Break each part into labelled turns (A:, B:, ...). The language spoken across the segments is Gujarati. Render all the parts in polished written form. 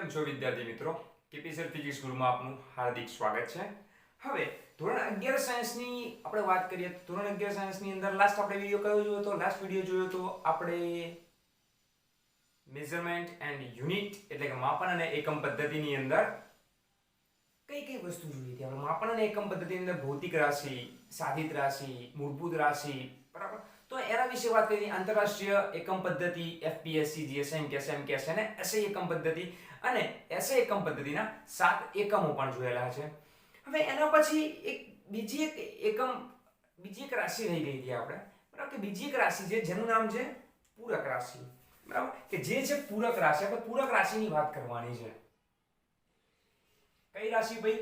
A: કેમ છો વિદ્યાર્થી મિત્રો? કેપીસર ફિઝિક્સ ગુરુમાં આપનું હાર્દિક સ્વાગત છે. હવે ધોરણ 11 સાયન્સની આપણે વાત કરીએ તો ધોરણ 11 સાયન્સની અંદર લાસ્ટ આપણે વિડિયો કયો જોયો તો? લાસ્ટ વિડિયો જોયો તો આપણે મેઝરમેન્ટ એન્ડ યુનિટ એટલે કે માપન અને એકમ પદ્ધતિની અંદર કઈ કઈ વસ્તુ જોઈ હતી આપણે? માપન અને એકમ પદ્ધતિની અંદર ભૌતિક રાશિ, સાધિત રાશિ, મૂળભૂત રાશિ, બરાબર? તો એના વિશે વાત કરી. આંતરરાષ્ટ્રીય એકમ પદ્ધતિ એફપીએસસી, જીએસએમ, કેએસએમ, કેએસએન, એસઆઈ એકમ પદ્ધતિ અને એસઆઈ એકમ પદ્ધતિના 7 એકમો પણ જોયેલા છે. હવે એના પછી બીજી એક રાશિ રહી ગઈ હતી આપણે, બરાબર? કે બીજી એક રાશિ છે જેનું નામ છે પૂરક રાશિ, બરાબર? કે જે છે પૂરક રાશિ. આપણે પૂરક રાશિની વાત કરવાની છે. કઈ રાશિ ભાઈ?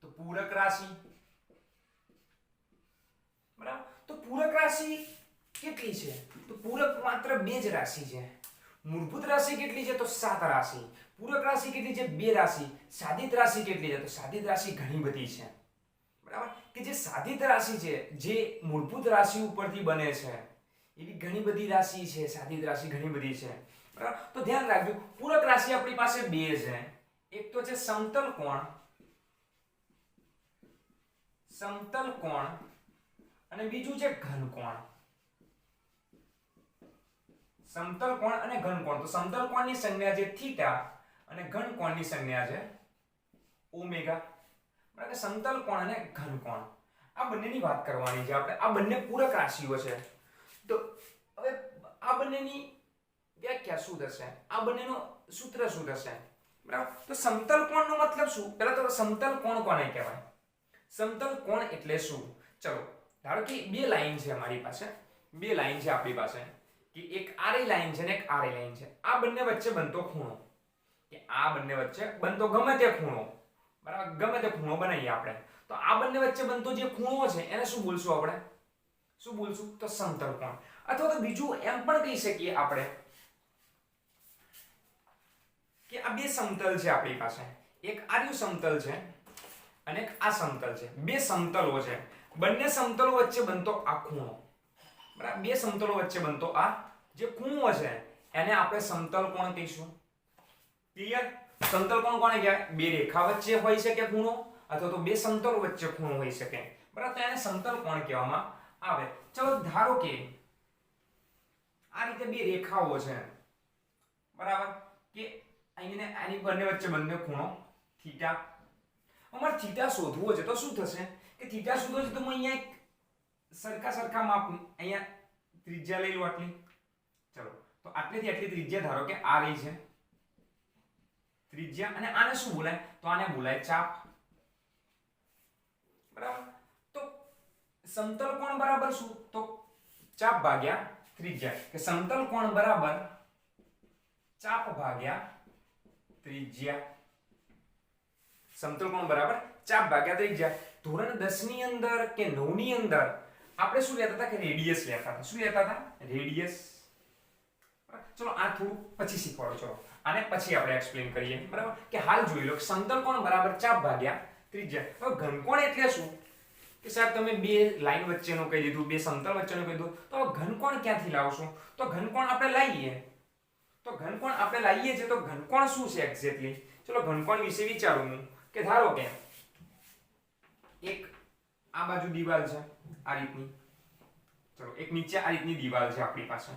A: તો પૂરક રાશિ, બરાબર? તો પૂરક રાશિ કેટલી છે? તો પૂરક માત્ર 2 જ રાશિ છે. મૂળભૂત રાશિ કેટલી છે? તો 7 રાશિ. પૂરક રાશિ કેટલી છે? 2 રાશિ. સાધિત રાશિ કેટલી છે? તો સાધિત રાશિ ઘણી બધી છે, બરાબર? કે જે સાધિત રાશિ છે જે મૂળભૂત રાશિ ઉપરથી બને છે એવી ઘણી બધી રાશિ છે. સાધિત રાશિ ઘણી બધી છે, બરાબર? તો ધ્યાન રાખજો, પૂરક રાશિ આપણી પાસે 2 છે. એક તો છે સમતલ કોણ અને બીજું છે ઘન કોણ. સમતલ કોણ અને ઘન કોણ. તો સમતલ કોણની સંજ્ઞા છે થીટા અને ઘન કોણની સંજ્ઞા છે ઓમેગા, બરાબર? સમતલ કોણ અને ઘન કોણ આ બંનેની વાત કરવાની છે આપણે. આ બંને પૂરક રાશિઓ છે. તો હવે આ બંનેની વ્યાખ્યા શું થશે? આ બંનેનું સૂત્ર શું થશે, બરાબર? તો સમતલ કોણનો મતલબ શું? પહેલા તો સમતલ કોણ કોને કહેવાય? સમતલ કોણ એટલે શું? ચલો ધારો કે 2 લાઈન છે અમારી પાસે, 2 લાઈન છે આપણી પાસે, કે એક આડી લાઈન છે ને એક આડી લાઈન છે. આ બંને વચ્ચે બનતો ખૂણો, કે આ બંને વચ્ચે બનતો ગમે તે ખૂણો, બરાબર? ગમે તે ખૂણો બનાવીએ આપણે. તો આ બંને વચ્ચે બનતો જે ખૂણો છે એને શું બોલશું આપણે? શું બોલશું? તો સમતલ કોણ. અથવા તો બીજું એમ પણ કહી શકીએ આપણે કે આ 2 સમતલ છે આપણી પાસે. એક આર્યું સમતલ છે અને એક આ સમતલ છે. 2 સમતલો છે. બંને સમતલો વચ્ચે બનતો આ ખૂણો, બરાબર? 2 સમતલો વચ્ચે બનતો આ જે ખૂણો છે એને આપણે સમતલ કોણ કહીશું. ક્લિયર? સમતલ કોણ કોને કહેવાય? 2 રેખા વચ્ચે હોઈ શકે ખૂણો અથવા તો 2 સમતલો વચ્ચે ખૂણો હોઈ શકે, બરાબર? તો એને સમતલ કોણ કહેવામાં આવે. ચલો ધારો કે આ રીતે 2 રેખાઓ છે, બરાબર? કે આની બંને વચ્ચે બંને ખૂણો થીટા. અમારે થીટા શોધવો છે તો શું થશે કે થીટા શોધવો છે તો હું અહીંયા એક સરખા માપ અહીંયા ત્રિજ્યા લઈ લો આટલી. ચલો તો આટલેથી આટલી ત્રિજ્યા ધારો કે આ રહી છે ત્રિજ્યા, અને આને શું બોલાય? તો આને બોલાય ચાપ, બરાબર? તો સમતલ કોણ બરાબર શું? તો ચાપ ભાગ્યા ત્રિજ્યા. કે સમતલ કોણ બરાબર ચાપ ભાગ્યા ત્રિજ્યા. સમતલ કોણ બરાબર ચાપ ભાગ્યા ત્રિજ્યા. ધોરણ 10 ની અંદર કે 9 ની અંદર આપણે શું લેતા હતા? કે રેડિયસ લેતા હતા. શું લેતા હતા? રેડિયસ. ચલો આ થોડું પછી શીખવાડો. ચલો આને પછી આપણે એક્સપ્લેન કરીએ, બરાબર? કે હાલ જોઈ લો સમતલ કોણ બરાબર ચાપ ભાગ્યા ત્રિજ્યા. હવે ઘનકોણ એટલે શું? કે સાહેબ તમે 2 લાઈન વચ્ચેનો કહી દીધું, 2 સમતલ વચ્ચેનો કહી દીધું, તો ઘનકોણ ક્યાંથી લાવશું? તો ઘનકોણ આપણે લાવીએ છે. તો ઘનકોણ શું છે એક્ઝેક્ટલી? ચલો ઘનકોણ વિશે વિચારું હું. કે ધારો કે એક આ બાજુ દીવાલ છે આ રીતની. ચલો એક નીચે આ રીતની દીવાલ છે આપણી પાસે,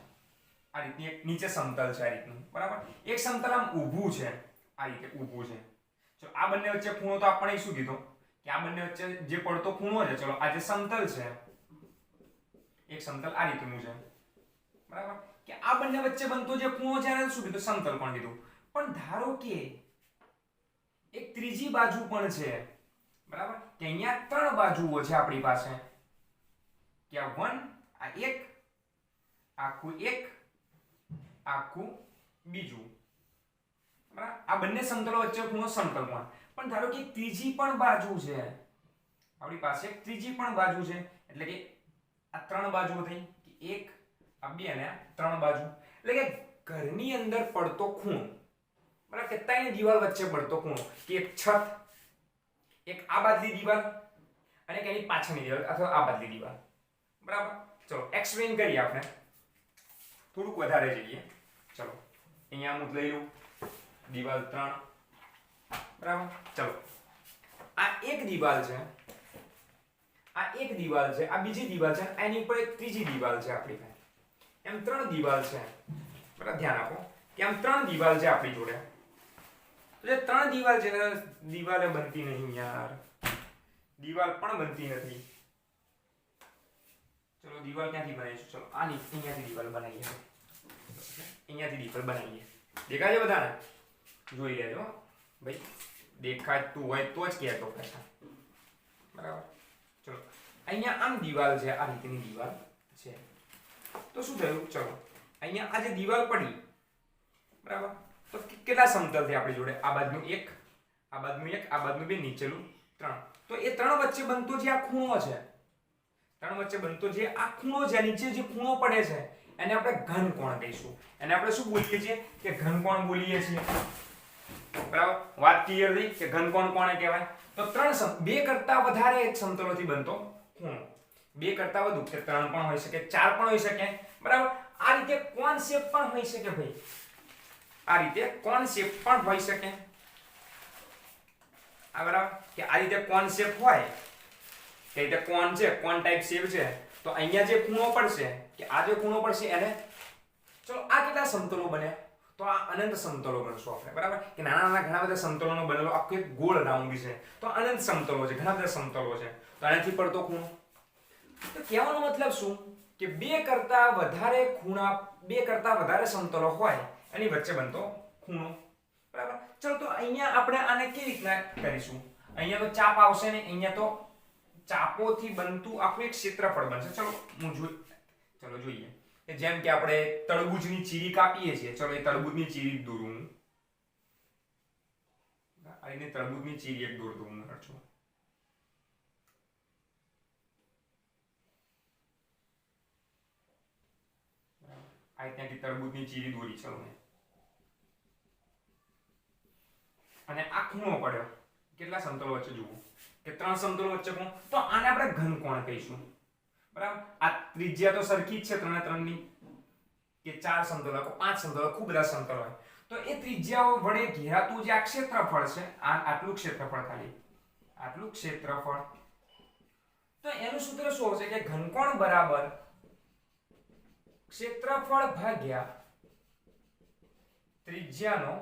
A: આ રીતની એક નીચે સમતલ છે આ રીતનું, બરાબર? એક સમતલ આમ ઊભું છે, આ રીતે ઊભું છે. ચલો આ બંને વચ્ચે ખૂણો તો આપણે શું કીધો કે આ બંને વચ્ચે જે પડતો ખૂણો છે, ચલો આ જે સમતલ છે, એક સમતલ આ રીતનું છે, બરાબર? કે આ બંને વચ્ચે બનતો જે ખૂણો છે એને શું કીધું? સમતલ કોણ કીધું. પણ ધારો કે એક ત્રીજી બાજુ પણ છે, બરાબર? કે અહીંયા 3 બાજુઓ છે આપણી પાસે, કે આ 1 આ એક આખું બીજું, બરાબર? આ બંને સમતલો વચ્ચે ખૂણો સમતલ કોણ. પણ ધારો કે ત્રીજી પણ બાજુ છે આપણી પાસે, એક ત્રીજી પણ બાજુ છે, એટલે કે આ 3 બાજુઓ થઈ, કે 1 આ 2 અને આ 3 બાજુ. એટલે કે ઘરની અંદર પડતો ખૂણો, બરાબર? કે 3 દીવાલ વચ્ચે પડતો ખૂણો, કે એક છત, એક આ બાજુની દીવાલ અને એક એની પાછળની દીવાલ અથવા આ બાજુની દીવાલ, બરાબર? ચલો એક્સપ્લેન કરીએ આપણે, થોડુંક વધારે જઈએ. ચલો અહીંયા હું લઈ લઉં દીવાલ 3 બરાબર. ચલો આ એક દીવાલ છે, આ એક દીવાલ છે, આ બીજી દીવાલ છે, એની ઉપર એક ત્રીજી દીવાલ છે આપણી પાસે. એમ 3 દીવાલ છે. બરાબર, ધ્યાન આપો કે આમ 3 દીવાલ છે આપણી જોડે. તો જે 3 દીવાલ છે ને, દીવાલે બનતી નહીં યાર, દીવાલ પણ બનતી નથી. ચલો દીવાલ ક્યાંથી બનાવીશું? ચલો આની અહીંયાથી દીવાલ બનાવીએ. અહીંયાથી દીવાલ બનાવીએ. દેખાય છે બધાને? જોઈ લેજો ભાઈ, દેખાતું હોય તો જ કહેતો પાછા. બરાબર. ચલો અહીંયા આમ દીવાલ છે, આ રીતની દીવાલ છે. તો શું થયું? ચલો અહીંયા આ જે દીવાલ પડી, બરાબર, તો કેટલા સમતલ છે આપણી જોડે? આ બાજુનું 1, આ બાજુનું 1, આ બાજુનું 2, નીચેનું 3. તો એ 3 વચ્ચે બનતો જે આ ખૂણો છે, 3 વચ્ચે બનતો જે આ ખૂણો છે, નીચે જે ખૂણો પડે છે, એને આપણે ઘન કોણ કહીશું. એને આપણે શું બોલીએ છીએ? કે ઘન કોણ બોલીએ છીએ. બરાબર, વાત ક્લિયર થઈ કે ઘન કોણ કોને કહેવાય? તો 2 કરતા વધારે સમતલોથી બનતો ખૂણો. 2 કરતા વધુ કે 3 પણ હોઈ શકે, 4 પણ હોઈ શકે. બરાબર, આ રીતે કોણ શેપ પણ હોઈ શકે ભાઈ, આ રીતે કોણ શેપ પણ હોઈ શકે. આ બરાબર, કે આ રીતે કોણ શેપ હોય, કે રીતે કોણ છે, કોણ ટાઈપ શેપ છે. તો અહીંયા જે ખૂણો પડશે, કે આ જે ખૂણો પડશે એને, ચલો આ કેટલા સમતલો બન્યા? તો આ અનંત સમતલો ગણશું આપણે. બરાબર, કે નાના નાના ઘણા બધા સમતલોનો બનેલો આખો એક ગોળ રાઉન્ડ છે. તો અનંત સમતલો છે, ઘણા બધા સમતલો છે. તો આનાથી પડતો ખૂણો. તો કહેવાનો મતલબ શું? કે 2 કરતા વધારે ખૂણા, 2 કરતા વધારે સમતલો હોય એની વચ્ચે બનતો ખૂણો. બરાબર. ચલો તો અહીંયા આપણે આને કેવી રીતના કરીશું? અહીંયા તો ચાપ આવશે ને, અહીંયા તો ચાપોથી બનતું આખું એક ક્ષેત્રફળ બનશે. ચલો જોઈએ કે જેમ કે આપણે તરબૂચની ચીરી કાપીએ છીએ. ચલો એ તરબૂચની ચીરી દોરું હું. આ રીતે તરબૂચની ચીરી એક દોર દઉં હું. આ ત્યાંથી તરબૂચની ચીરી દોરી. ચલો મેં, અને આ ખૂણો પડ્યો. કેટલા સમતલો વચ્ચે જુઓ કે 3 સમતલો વચ્ચે ખૂણો. તો આને આપણે ઘન કોણ કહીશું. બરાબર, આ ત્રિજ્યા તો સરખી જ છે 3 ને 3 ની, કે 4 સમતલો, 5 સમતલો, ખૂબ બધા સમતલો હોય. તો એ ત્રિજ્યાઓ વડે ઘેરાતું જે આ ક્ષેત્રફળ છે, આટલું ક્ષેત્રફળ, ખાલી આટલું ક્ષેત્રફળ. તો એનું સૂત્ર શું હશે? કે ઘનકોણ બરાબર ક્ષેત્રફળ ભાગ્યા ત્રિજ્યાનો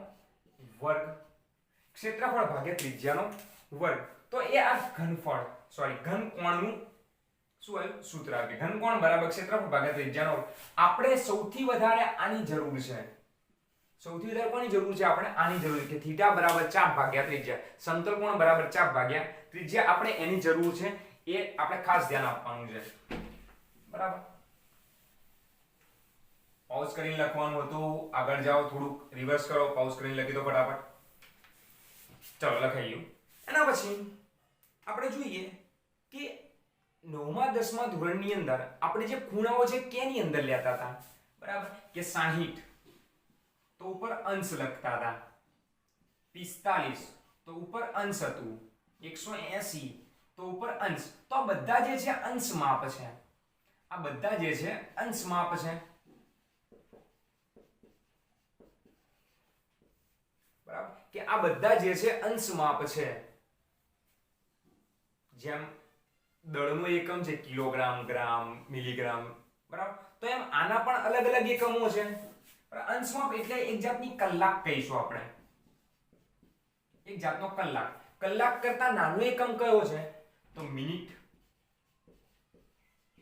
A: વર્ગ. ક્ષેત્રફળ ભાગ્યા ત્રિજ્યાનો વર્ગ. તો એ આ ઘનફળ, સોરી ઘનકોણનું શું આવ્યું? સૂત્ર આવ્યું. ઘનકોણ બરાબર ક્ષેત્રફળ ભાગ્યા ત્રિજ્યાનો વર્ગ. આપણે સૌથી વધારે આની જરૂર છે. સૌથી વધારે કોની જરૂર છે? આપણે આની જરૂર છે. કે થીટા બરાબર ચાપ ભાગ્યા ત્રિજ્યા, સમતલ કોણ બરાબર ચાપ ભાગ્યા ત્રિજ્યા. આપણે એની જરૂર છે. એ આપણે ખાસ ધ્યાન આપવાનું છે. બરાબર, પાઉઝ કરીને લખવાનું હતું. આગળ જાઓ, થોડુંક રિવર્સ કરો, પાઉઝ કરીને લખી દો ફટાફટ. ચલો લખાઈ ગયું. એના પછી આપણે જોઈએ કે 9મા 10મા ધોરણની અંદર આપણે જે ખૂણાઓ છે કેની અંદર લેતા હતા? બરાબર, કે 60 તો ઉપર અંશ લખતા હતા, 45 તો ઉપર અંશ હતું, 180 તો ઉપર અંશ. તો આ બધા જે છે અંશ માપ છે. આ બધા જે છે અંશ માપ છે. બરાબર, કે આ બધા જે છે અંશ માપ છે. જેમ દળનો એકમ છે કિલોગ્રામ, ગ્રામ, મિલીગ્રામ. બરાબર, તો એમ આના પણ અલગ અલગ એકમો છે. અંશ માપ એટલે એક જાતની કલાક કહીશું આપણે. એક જાતનો કલાક. કલાક કરતા નાનો એકમ કયો છે? તો મિનિટ.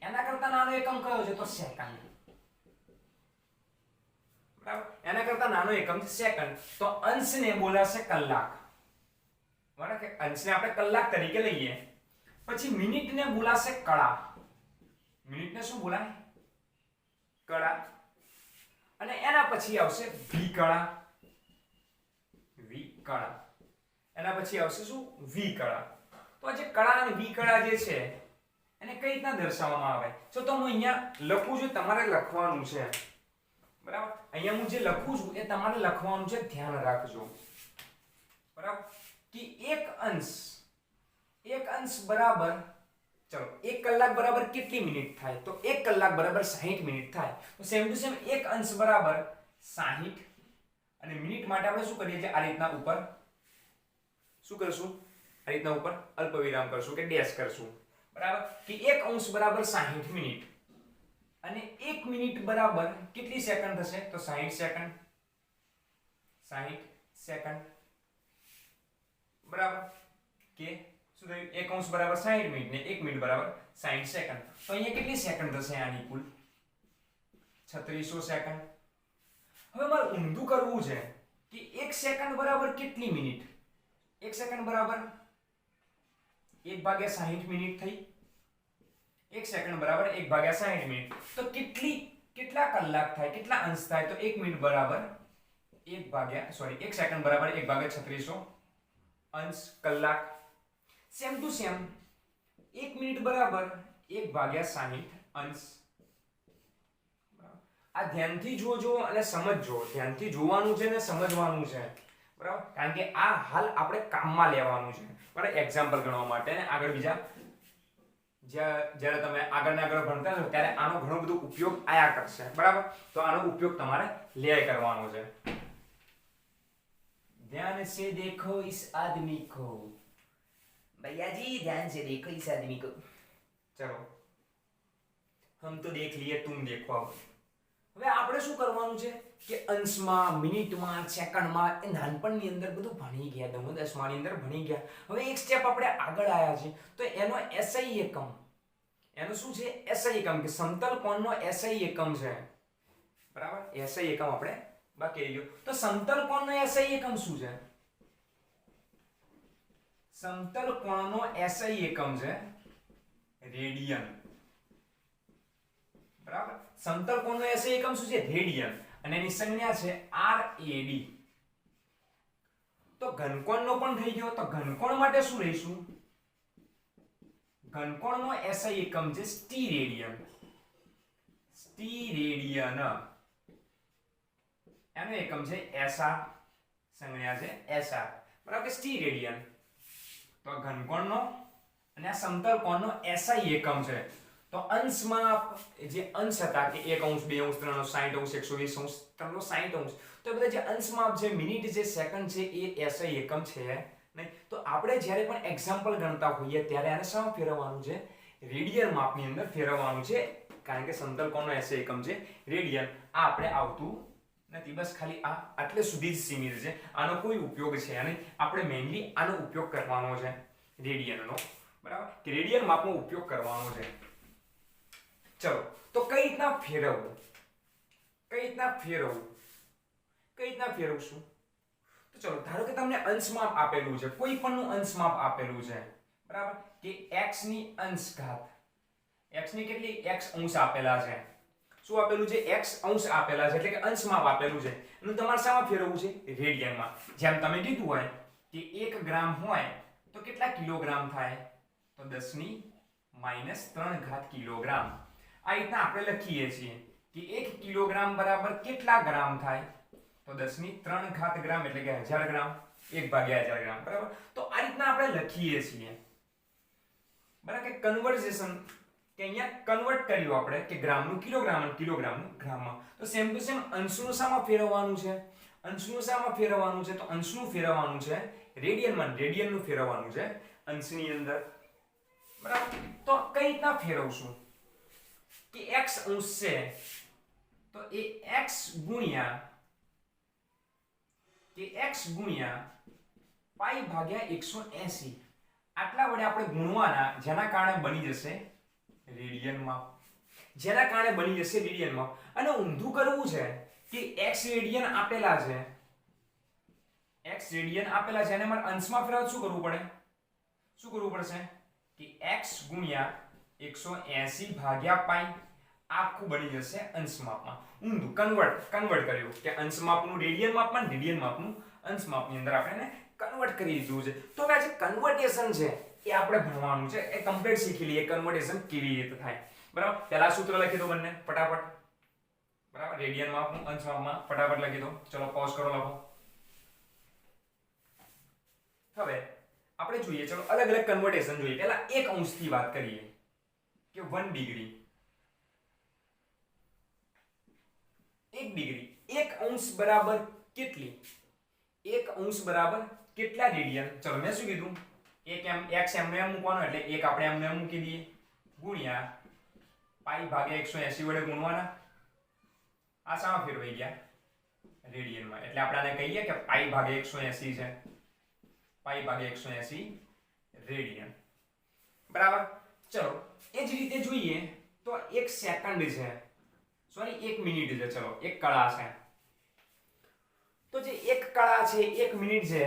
A: એના કરતા નાનો એકમ કયો છે? તો સેકન્ડ. બરાબર, એના કરતા નાનો એકમ છે સેકન્ડ. તો અંશને બોલાશે કલાક. બરાબર, કે અંશને આપણે કલાક તરીકે લઈએ. પછી મિનિટને બોલાશે કળા. મિનિટને શું બોલાય? કળા. અને એના પછી આવશે વિકળા. વિકળા. એના પછી આવશે શું? વિકળા. તો જે કળા અને વિકળા જે છે એને કઈ રીતના દર્શાવવામાં આવે? તો હું અહીંયા લખું છું, તમારે લખવાનું છે. બરાબર, અહીંયા હું જે લખું છું એ તમારે લખવાનું છે, ધ્યાન રાખજો. બરાબર, કે એક અંશ બરાબર, ચલો 1 કલાક બરાબર કેટલી મિનિટ થાય? તો 1 કલાક બરાબર 60 મિનિટ થાય. તો સેમ ટુ સેમ એક અંશ બરાબર 60 અને મિનિટ માટે આપણે શું કરીએ છીએ, આ રીતના ઉપર શું કરશું, આ રીતના ઉપર અલ્પવિરામ કરશું કે ડેશ કરશું, બરાબર, કે 1 અંશ બરાબર 60 મિનિટ અને 1 મિનિટ બરાબર કેટલી સેકન્ડ થશે, તો 60 સેકન્ડ, 60 સેકન્ડ, બરાબર, કે શું થયું, 1 અંશ બરાબર 60 મિનિટ ને 1 મિનિટ બરાબર 60 સેકન્ડ, તો અહીંયા કેટલી સેકન્ડ થશે આની કુલ, 3600 સેકન્ડ. હવે મારે ઊંધું કરવું છે કે 1 સેકન્ડ બરાબર કેટલી મિનિટ, 1 સેકન્ડ બરાબર 1/60 મિનિટ થઈ, 1 સેકન્ડ બરાબર 1/60 મિનિટ, તો કેટલા કલાક થાય, કેટલા અંશ થાય, તો 1 મિનિટ બરાબર 1 સેકન્ડ બરાબર 1/3600 અંશ કલાક. સેમ ટુ સેમ 1 મિનિટ બરાબર 1/60 અંશ. આ ધ્યાનથી જોજો અને સમજજો, ધ્યાનથી જોવાનું છે ને સમજવાનું છે, બરાબર, કારણ કે આ હાલ આપણે કામમાં લેવાનું છે, બરાબર, એક્ઝામ્પલ ગણવા માટે ને આગળ બીજા જ્યારે તમે આગળ ભણતા છો ત્યારે આનો ઘણો બધો ઉપયોગ આયા કરશે, બરાબર, તો આનો ઉપયોગ તમારે લે કરવાનો છે. ध्यान से देखो इस आदमी को, भैया जी ध्यान से देखो इस आदमी को. चलो हम तो देख लिए, तुम देखो. હવે આપણે શું કરવાનું છે કે અંશમાં, મિનિટમાં, સેકન્ડમાં એ નાનપણની અંદર બધું ભણી ગયા, 10માની અંદર ભણી ગયા. હવે એક સ્ટેપ આપણે આગળ આવ્યા છે તો એનો એસઆઈ એકમ, એનો શું છે, એસઆઈ એકમ, કે સમતલ કોણનો એસઆઈ એકમ છે, બરાબર, એસઆઈ એકમ આપણે બાકી રહી ગયો. તો સમતલ કોણનો એસઆઈ એકમ શું છે, સમતલ કોણનો એસઆઈ એકમ છે રેડિયન, બરાબર, સમતલ કોણનો એસઆઈ એકમ શું છે, રેડિયન, અને એની સંજ્ઞા છે RAD. તો ઘનકોણનો પણ થઈ ગયો, તો ઘનકોણ માટે શું લઈશું, ઘનકોણનો એસઆઈ એકમ છે સ્ટીરેડિયન, સ્ટીરેડિયન, એનો એકમ છે SR, સંજ્ઞા છે SR, બરાબર, કે સ્ટીરેડિયન. તો ઘનકોણનો અને આ સમતલ કોણનો એસઆઈ એકમ છે. તો અંશમાં જે અંશ હતા કે 1 અંશ, 2 અંશ, 3 અંશ, 60 અંશ, 120 અંશ, 360 અંશ, તો એ બધા જે અંશમાં જે મિનિટ છે, સેકન્ડ છે, એ એસઆઈ એકમ છે નહીં. તો આપણે જ્યારે પણ એક્ઝામ્પલ ગણતા હોઈએ ત્યારે આને શામાં ફેરવવાનું છે, રેડિયન માપની અંદર ફેરવવાનું છે, કારણ કે સમતલ કોણનો એસઆઈ એકમ છે રેડિયન. આ આપણે આવતું નથી, બસ ખાલી આ આટલે સુધી જ સીમિત છે, આનો કોઈ ઉપયોગ છે નહીં. આપણે મેઇનલી આનો ઉપયોગ કરવાનો છે રેડિયનનો, બરાબર, કે રેડિયન માપનો ઉપયોગ કરવાનો છે. ચલો તો કઈ રીતના ફેરવવું, કઈ રીતના ફેરવશું, તો ચલો ધારો કે તમને અંશ માપ આપેલું છે, કોઈ પણનું અંશ માપ આપેલું છે, બરાબર, કે x ની અંશ ઘાત, x ની કેટલી, x અંશ આપેલા છે, શું આપેલું છે, x અંશ આપેલા છે, એટલે કે અંશ માપ આપેલું છે, એનું તમારે શામાં ફેરવવું છે, રેડિયનમાં. જેમ તમે કીધું હોય કે 1 ગ્રામ હોય તો કેટલા કિલોગ્રામ થાય, તો 10⁻³ કિલોગ્રામ. આ રીતના આપણે લખીએ છીએ કે 1 કિલોગ્રામ બરાબર કેટલા ગ્રામ થાય, તો 10⁻³ ગ્રામ, એટલે કે 1000 ગ્રામ, 1/1000 ગ્રામ, બરાબર. તો આ રીતના આપણે લખીએ છીએ, બરાબર, કે કન્વર્ઝેશન, કે અહીંયા કન્વર્ટ કર્યું આપણે કે ગ્રામનું કિલોગ્રામ અને કિલોગ્રામનું ગ્રામમાં. તો સેમ ટુ સેમ અંશનું શામાં ફેરવવાનું છે, અંશનું શામાં ફેરવવાનું છે, તો અંશનું ફેરવવાનું છે રેડિયનમાં, રેડિયનનું ફેરવવાનું છે અંશની અંદર, બરાબર. તો કઈ રીતના ફેરવશું કે x અંશ છે તો એ x ગુણ્યા પાઈ ભાગ્યા 180 આટલા વડે આપણે ગુણવાના, જેના કારણે બની જશે રેડિયન માપ, જેના કારણે બની જશે રેડિયન માપ. અને ઊંધું કરવું છે કે x રેડિયન આપેલા છે, અને મારે અંશમાં ફેરવવા શું કરવું પડશે કે x ગુણ્યા 180 ભાગ્યા પાઈ, આખું બની જશે અંશ માપમાં. ઊંધું કન્વર્ટ કર્યું કે અંશ માપનું રેડિયન માપમાં, રેડિયન માપનું અંશ માપની અંદર આપણે કન્વર્ટ કરી દીધું છે. તો હવે આ જે કન્વર્ટેશન છે એ આપણે ભણવાનું છે, એ કમ્પ્લીટ શીખી લઈએ કન્વર્ટેશન કેવી રીતે થાય, બરાબર. પહેલા સૂત્ર લખી દો બંને ફટાફટ, બરાબર, રેડિયન માપનું અંશ માપમાં ફટાફટ લખી દો. ચલો પોઝ કરો, લખો. હવે આપણે જોઈએ, ચલો અલગ અલગ કન્વર્ટેશન જોઈએ. પહેલા 1 અંશથી વાત કરીએ કે 1 ડિગ્રી, 1 ડિગ્રી, 1 અંશ બરાબર કેટલી 1 અંશ બરાબર કેટલા રેડિયન. ચલો મેં શું કીધું, x એમને એમ મૂકવાનો એટલે 1 આપણે એમને એમ મૂકી દઈએ ગુણ્યા પાઈ ભાગ્યા 180 વડે ગુણવાના. આ સામા ફેરવાઈ ગયા રેડિયનમાં, એટલે આપણે આને કહીએ કે પાઈ ભાગ્યા 180 છે, પાઈ ભાગ્યા 180 રેડિયન. બરાબર. ચલો એ જ રીતે જોઈએ તો 1 સેકન્ડ છે, સોરી 1 મિનિટ છે, ચલો 1 કળા છે. તો જે 1 કળા છે 1 મિનિટ છે,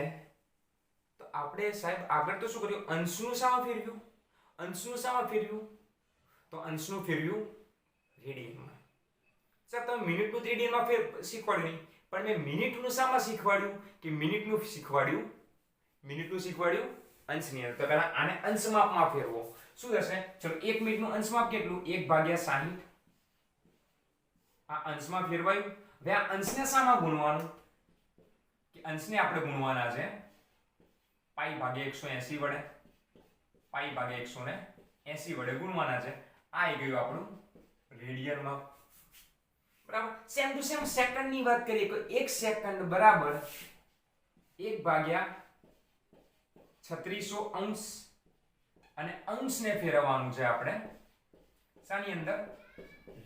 A: તો આપણે સાહેબ આગળ તો શું કર્યું, અંશનું સામા ફેરવ્યું. અંશનું સામા ફેરવ્યું તો અંશનું ફેરવ્યું રેડિયનમાં. સર તમે મિનિટનું રેડિયનમાં શીખવાડ્યું નહીં, પણ મેં મિનિટનું સામા શીખવાડ્યું કે મિનિટનું શીખવાડ્યું અંશની અંદર. તો પહેલા આને અંશ માપમાં ફેરવો. શું થશે, ચલો 1 મિનિટનું અંશ માપ કેટલું, 1/60. આ અંશમાં ફેરવાયું. હવે આ અંશને સામા ગુણવાનું, કે અંશને આપણે ગુણવાના છે પાઈ ભાગ્યા 180 વડે, પાઈ ભાગ્યા 180 વડે ગુણવાના છે. આ આવી ગયું આપણું રેડિયનમાં. બરાબર. સેમ ટુ સેમ સેકન્ડ ની વાત કરીએ તો 1 સેકન્ડ બરાબર 1/3600 અંશ, અને અંશને ફેરવવાનું છે આપણે શાની અંદર,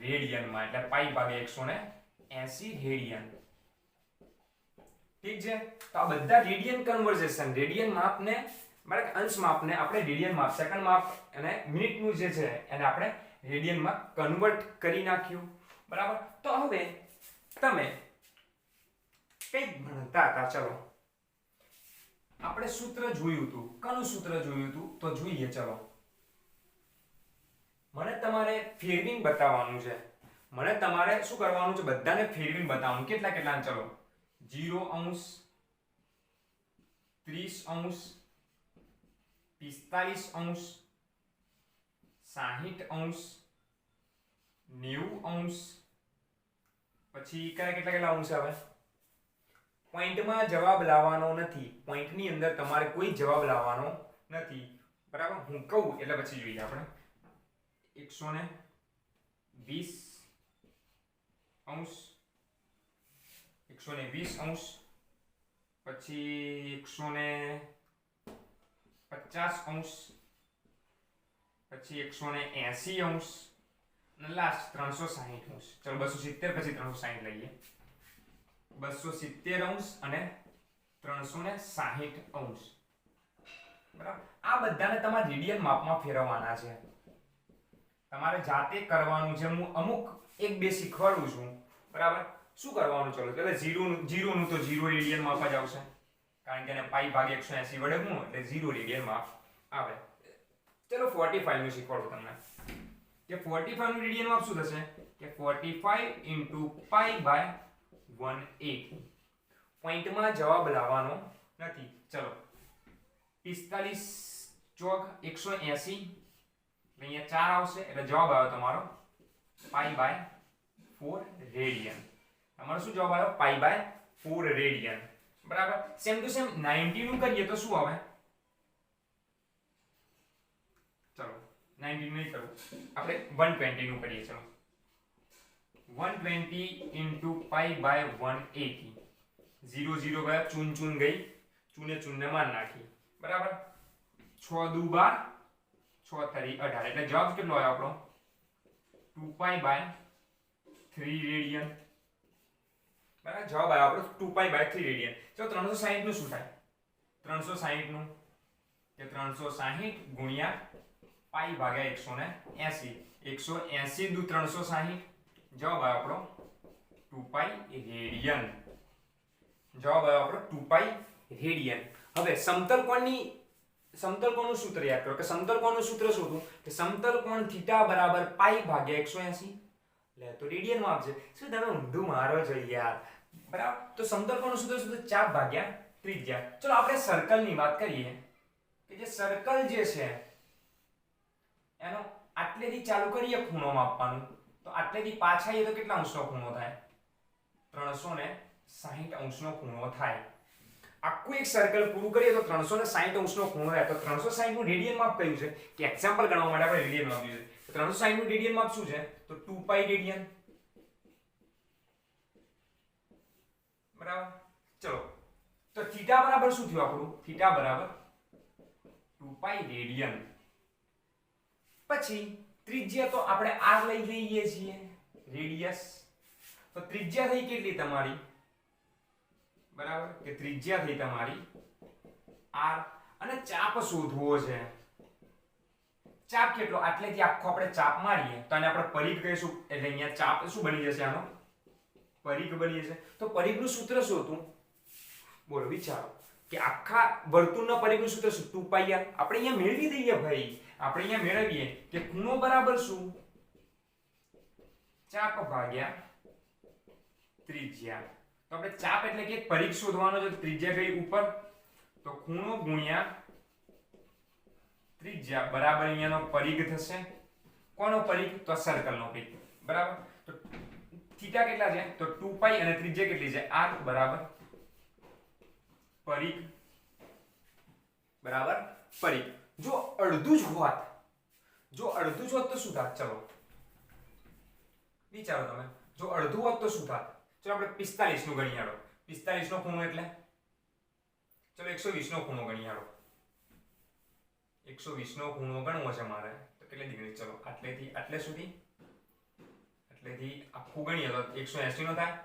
A: રેડિયનમાં, એટલે પાઈ ભાગ્યા 180 રેડિયન. ઠીક છે. તો આ બધા રેડિયન કન્વર્ઝેશન, રેડિયન માપને એટલે અંશ માપને આપણે રેડિયન માપ, સેકન્ડ માપ અને મિનિટનું જે છે એને આપણે રેડિયનમાં કન્વર્ટ કરી નાખ્યું. બરાબર. તો હવે તમે કંઈક ભણતા હતા, ચલો આપણે સૂત્ર જોયું હતું. કનું સૂત્ર જોયું હતું તો જોઈએ. ચલો મને તમારે ફેરવીને બતાવવાનું છે, મને તમારે શું કરવાનું છે, બધાને ફેરવીને બતાવવાનું. કેટલા કેટલા, ચલો 0 અંશ, 30 અંશ, 45 અંશ, 60 અંશ, 90 અંશ, પછી કેટલા અંશ આવે. પોઈન્ટમાં જવાબ લાવવાનો નથી, પોઈન્ટની અંદર તમારે કોઈ જવાબ લાવવાનો નથી. બરાબર. હું કહું એટલે પછી જોઈએ આપણે. 120 અંશ, 120 અંશ, પછી 150 અંશ, પછી 180 અંશ, અને લાસ્ટ 360 અંશ. ચલો 270 પછી 360 લઈએ. 270 અંશ અને 360 અંશ. બરાબર. આ બધાને તમારે રેડિયન માપમાં ફેરવવાના છે. તમારે જાતે કરવાનું છે. હું અમુક 1-2 શીખવાડું છું. બરાબર. શું કરવાનું, ચલો એટલે 0 નું તો 0 રેડિયન માપ જ આવશે, કારણ કે એને પાઈ ભાગ્યા 180 વડે ગુણો એટલે 0 રેડિયન માપ આવે. ચલો 45 નું શીખવાડું તમને કે 45 નું રેડિયન માપ શું થશે, કે 45 * π/180. પોઈન્ટમાં જવાબ લાવવાનો નથી. ચલો 45 ચોક 180, અહીંયા 4 આવશે એટલે જવાબ આવ્યો તમારો π/4 રેડિયન. તમારો શું જવાબ આવ્યો, π/4 રેડિયન. બરાબર. સેમ ટુ સેમ 90 નું કરીએ તો શું આવે, ચલો 90 નહીં કરું, આપણે 120 નું કરીએ. ચલો 120 * π/180. 0 0 ગયા, ચૂન ગઈ, ચૂને માર નાખી. બરાબર. 6 દુ 12, 6 તરી 18, એટલે જવાબ કેટલો આવ્યો આપણો, 2π/3 રેડિયન. બરાબર. જવાબ આવ્યો આપણો 2π/3 રેડિયન. ચલો 360 નું શું થાય, 360 નું કે 360 ગુણ્યા પાઈ ભાગ્યા 180. 180 દુ 360, જવાબ આવ્યો આપણો 2π રેડિયન. જવાબ આવ્યો આપણો 2π રેડિયન. હવે સમતલ કોણનું સૂત્ર યાદ કરો, કે સમતલ કોણનું સૂત્ર શું હતું, કે સમતલ કોણ થીટા બરાબર પાઈ ભાગ્યા 180. લે તો રેડિયન માં આવશે. શું તમે ઊંધું મારો છો યાર. બરાબર. તો સમતલ કોણનું સૂત્ર શું, ચાપ ભાગ્યા ત્રિજ્યા. ચલો આપણે સર્કલની વાત કરીએ, કે જે સર્કલ જે છે એનો આટલેથી ચાલુ કરીએ ખૂણો માપવાનું, તો આટલેથી પાછા આવીએ તો કેટલા અંશનો ખૂણો થાય, 360 અંશનો ખૂણો થાય. આખું એક સર્કલ પૂરું કરીએ તો 360 અંશનો ખૂણો થાય. તો 360 નું રેડિયન માપ કયું છે, કે એક્ઝામ્પલ ગણવા માટે આપણે રેડિયન માપ લીધું છે. 360 નું રેડિયન માપ શું છે, તો 2π રેડિયન. બરાબર. ચલો તો થીટા બરાબર શું થયું આપણું? થીટા બરાબર 2 પાઈ રેડિયન. પછી ત્રિજ્યા તો આપણે r લઈ લઈએ છીએ, રેડિયસ. તો ત્રિજ્યા થઈ કેટલી તમારી? બરાબર કે ત્રિજ્યા થઈ તમારી r, અને ચાપ શોધવો છે. ચાપ કેટલો? આટલેથી આખો આપણે ચાપ મારીએ તો આને આપણે પરિઘ કહીશું. એટલે અહીંયા ચાપ શું બની જશે? આનો પરિઘ બની જશે. તો પરિઘનું સૂત્ર શું હતું? બોલો વિચારો કે આખા વર્તુળના પરિઘનું સૂત્ર શું? 2 પાઈ r. આપણે અહીંયા મેળવી દઈએ ભાઈ, આપણે અહીંયા મેળવીએ કે ખૂણો બરાબર શું? ચાપ ભાગ્યા ત્રિજ્યા. તો આપણે ચાપ એટલે કે પરિઘ શોધવાનો છે. ત્રિજ્યા ગઈ ઉપર, તો ખૂણો ગુણ્યા ત્રિજ્યા બરાબર અહીંયાનો પરિઘ થશે. કોનો પરિઘ? તો સર્કલનો પરિઘ. બરાબર. તો થીટા કેટલા છે? તો 2 પાઈ અને ત્રિજ્યા કેટલી છે? r બરાબર પરિઘ બરાબર પરિઘ. જો અડધું જ હોત, જો અડધું જ હોત તો શું થાત? ચલો વિચારો તમે. જો અડધું હોત તો શું થાત? ચલો આપણે 45 નું ગણી આડો. 45 નો ખૂણો એટલે ચલો 120 નો ખૂણો ગણી આડો. 120 નો ખૂણો ગણવો છે મારે, તો કેટલી ડિગ્રી? ચલો આટલેથી આટલે સુધી, આટલેથી આખું ગણીએ તો 180 નો થાય.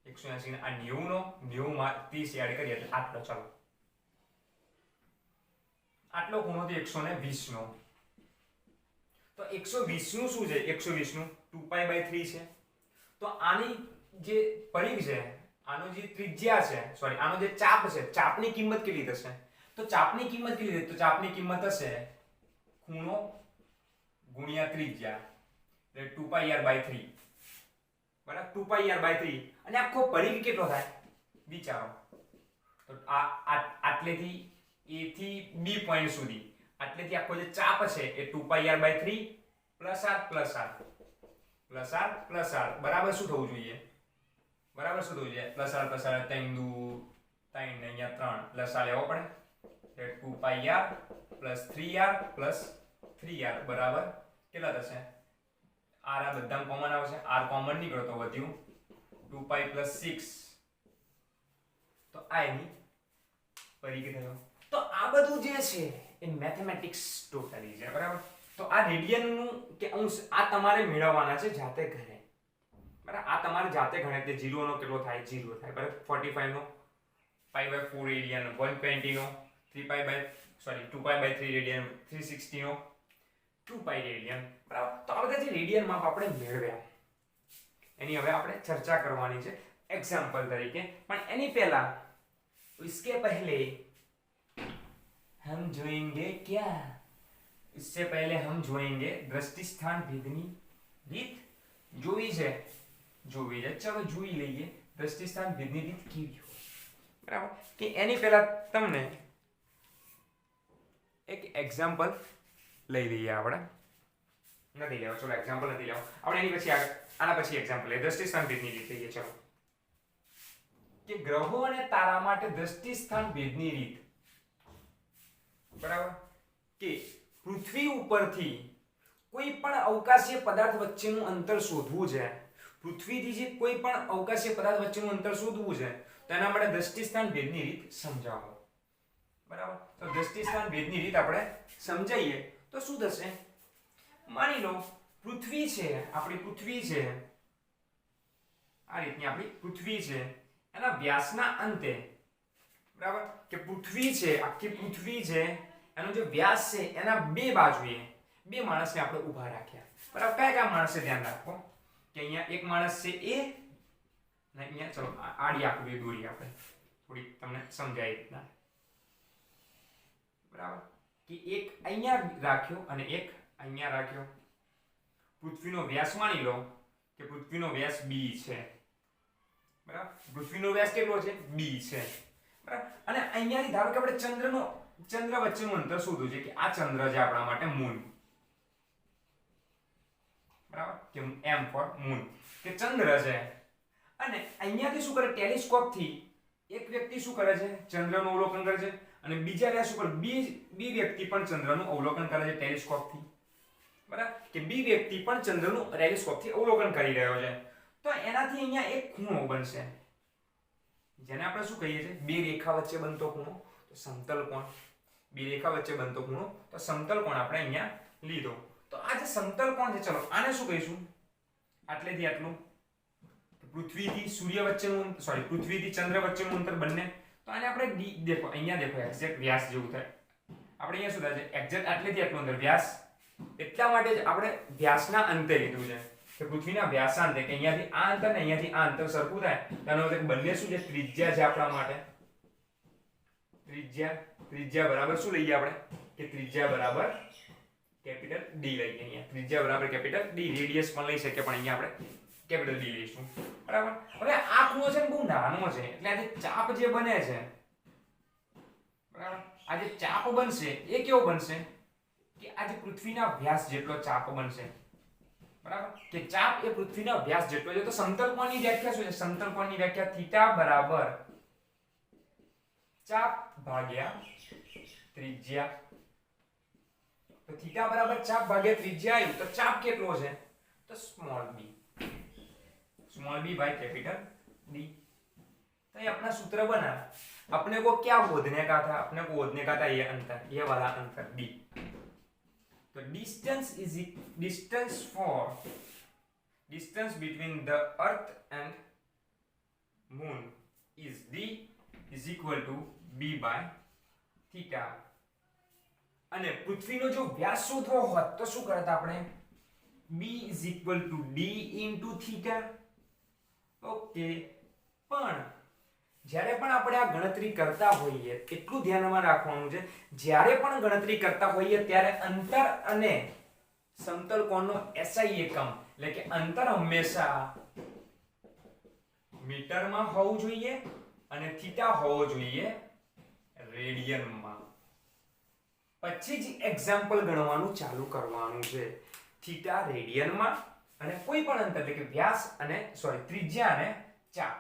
A: 180 ને આ 90 નો, 90 માં 30 એડ કરીએ એટલે આટલો. ચલો આટલો ખૂણો તો 120 નો. તો 120 નું શું છે? 120 નું 2 પાઈ બાય 3 છે. તો આની જે પરિઘ છે, આનો જે ત્રિજ્યા છે, સોરી આનો જે ચાપ છે, ચાપની કિંમત કેટલી થશે? તો ચાપની કિંમત કેટલી થશે? તો ચાપની કિંમત હશે ખૂણો ગુણ્યા ત્રિજ્યા એટલે 2 પાઈ r બાય 3. બરાબર 2 પાઈ r બાય 3. અને આખો પરિઘ કેટલો થાય વિચારો? તો આટલેથી a થી b પોઈન્ટ સુધી, આટલેથી આખો જે ચાપ છે એ 2 pi r by 3 plus r plus r plus r plus r બરાબર શું થવું જોઈએ? બરાબર શું થવું જોઈએ? પ્લસ r પ્લસ r 3 દુ 3 ને અહીંયા 3 પ્લસ r લેવો પડે એટલે 2 pi r plus 3r plus 3r બરાબર કેટલા થશે? r આ બધામાં કોમન આવશે, r કોમન નીકળ્યો તો વધ્યું 2 પાઈ પ્લસ 6. તો આ એની પરિઘ થયો. તો આ બધું જે છે એ મેથેમેટિક્સ ટોટલી છે. બરાબર. તો આ રેડિયન નું કે અંશ આ તમારે મેળવવાના છે જાતે ઘરે. બરાબર. આ તમારે જાતે ગણે કે 0 નો કેટલો થાય? 0 થાય. બરાબર. 45 નો પાઈ બાય 4 રેડિયન, 120 નો 3 pi by sorry 2 pi by 3 radian, 360 નો 2 પાઈ રેડિયન. બરાબર. તો આ બધા જે રેડિયન માપ આપણે મેળવ્યા એની હવે આપણે ચર્ચા કરવાની છે એક્ઝામ્પલ તરીકે. પણ એની પહેલા इसके पहले हम જોएंगे क्या? इससे पहले हम જોएंगे दृष्टि स्थान भेदनी રીત. જોવી છે? ચલો જોઈ લઈએ દૃષ્ટિ સ્થાન ભેદની રીત કેવી હોય. બરાબર. કે એની પહેલા તમને એક એક્ઝામ્પલ લઈ લઈએ આપણે. નથી લેવો, ચલો એક્ઝામ્પલ નથી લેવો આપણે. એની પછી આના પછી એક્ઝામ્પલ લઈએ. દૃષ્ટિ સ્થાન ભેદની રીત લઈએ. ચલો કે ગ્રહો અને તારા માટે દૃષ્ટિ સ્થાન ભેદની રીત. બરાબર. કે પૃથ્વી ઉપરથી કોઈ પણ અવકાશીય પદાર્થ વચ્ચેનું અંતર શોધવું છે. પૃથ્વીથી જે કોઈ પણ અવકાશીય પદાર્થ વચ્ચેનું અંતર શોધવું છે તો એના માટે દૃષ્ટિ સ્થાન ભેદની રીત સમજાવો. બરાબર. તો દૃષ્ટિ સ્થાન ભેદની રીત આપણે સમજાઈએ તો શું થશે? માની લો પૃથ્વી છે, આપણી પૃથ્વી છે, આ રીતની આપણી પૃથ્વી છે, એના વ્યાસના અંતે, બરાબર, કે પૃથ્વી છે, આખી પૃથ્વી છે, એનો જે વ્યાસ છે એના બે બાજુએ બે માણસને આપણે ઊભા રાખ્યા. બરાબર. કયા કયા માણસે ધ્યાન રાખો કે અહીંયા એક માણસ છે એ, ને અહીંયા ચલો આડી આકૃતિ દોરી આપણે થોડી તમને સમજાય રીતના. બરાબર. કે એક અહીંયા રાખ્યો અને એક અહીંયા રાખ્યો. પૃથ્વીનો વ્યાસ માની લો કે પૃથ્વીનો વ્યાસ b છે. બરાબર. પૃથ્વીનો વ્યાસ કેટલો છે? b છે. બરાબર. અને અહીંયાથી ધારો કે આપણે ચંદ્ર વચ્ચેનું અંતર શોધવું છે કે આ ચંદ્ર છે આપણા માટે મૂન. બરાબર. કે m ફોર મૂન, કે ચંદ્ર છે. અને અહીંયાથી શું કરે? ટેલિસ્કોપ થી એક વ્યક્તિ શું કરે છે? ચંદ્રનું અવલોકન કરે છે. અને બીજા વ્યાસ ઉપર બી વ્યક્તિ પણ ચંદ્રનું અવલોકન કરે છે ટેલિસ્કોપ થી. બરાબર. કે બી વ્યક્તિ પણ ચંદ્રનું ટેલિસ્કોપ થી અવલોકન કરી રહ્યો છે. તો એનાથી અહીંયા એક ખૂણો બનશે જેને આપણે શું કહીએ છીએ બે રેખા વચ્ચે બનતો ખૂણો તો સમતલ કોણ, બે રેખા વચ્ચે બનતો ખૂણો તો સમતલ કોણ આપણે અહીંયા લીધો. તો આ જે સમતલ કોણ છે, ચલો આને શું કહીશું, આટલેથી આટલું પૃથ્વીથી સૂર્ય વચ્ચેનું સોરી પૃથ્વીથી ચંદ્ર વચ્ચેનું અંતર બંને, તો આને આપણે ડી દેખો અહીંયા દેખો એક્ઝેક્ટ વ્યાસ જેવું થાય. આપણે અહીંયા શું થાય છે એક્ઝેક્ટ આટલેથી આટલું અંતર વ્યાસ, એટલા માટે જ આપણે વ્યાસના અંતે લીધું છે કે પૃથ્વીના વ્યાસાંતે કે અહીંયાથી આ અંતર ને અહીંયાથી આ અંતર સરખું થાય. તેનો મતલબ બંને શું છે ત્રિજ્યા છે આપણા માટે. ત્રિજ્યા બરાબર શું લઈએ આપણે કે ત્રિજ્યા બરાબર કેપિટલ ડી લઈએ. અહીંયા ત્રિજ્યા બરાબર કેપિટલ ડી, રેડિયસ પણ લઈ શકીએ પણ અહીંયા આપણે કેપિટલ ડી લઈશું. બરાબર. હવે આ ખૂણો છે ને બહુ નાનો છે એટલે આ જે ચાપ જે બને છે, બરાબર, આ જે ચાપ બનશે એ કેવો બનશે કે આ જે પૃથ્વીના વ્યાસ જેટલો ચાપ બનશે. બરાબર, કે ચાપ એ પૃથ્વીના વ્યાસ જેટલો છે. તો સમતલ કોણની વ્યાખ્યા શું છે, સમતલ કોણની વ્યાખ્યા થીટા બરાબર ચાપ ભાગ્યા ત્રિજ્યા. તો થીટા બરાબર ચાપ ભાગ્યા ત્રિજ્યા આવ્યું તો ચાપ કેટલો છે તો small b by capital D. तो ये अपना सूत्र बना. अपने को क्या खोदने का था, अपने को खोदने का था ये अंतर, ये वाला अंतर d. तो distance between the earth and moon is d is equal to b by theta. અને પૃથ્વીનો જો વ્યાસ શોધવો હોત તો શું કરતા આપણે, b is equal to d into theta. Okay, પણ જ્યારે પણ આપણે આ ગણતરી કરતા હોઈએ એટલું ધ્યાનમાં રાખવાનું છે, જ્યારે પણ ગણતરી કરતા હોઈએ ત્યારે અંતર અને સમતલ કોણનો SI એકમ એટલે કે અંતર હંમેશા મીટરમાં હોવું જોઈએ અને થીટા હોવો જોઈએ રેડિયનમાં. પછી જ એક્ઝામ્પલ ગણવાનું ચાલુ કરવાનું છે. થીટા રેડિયનમાં અને કોઈ પણ અંતર એટલે કે વ્યાસ અને ત્રિજ્યા અને ચાપ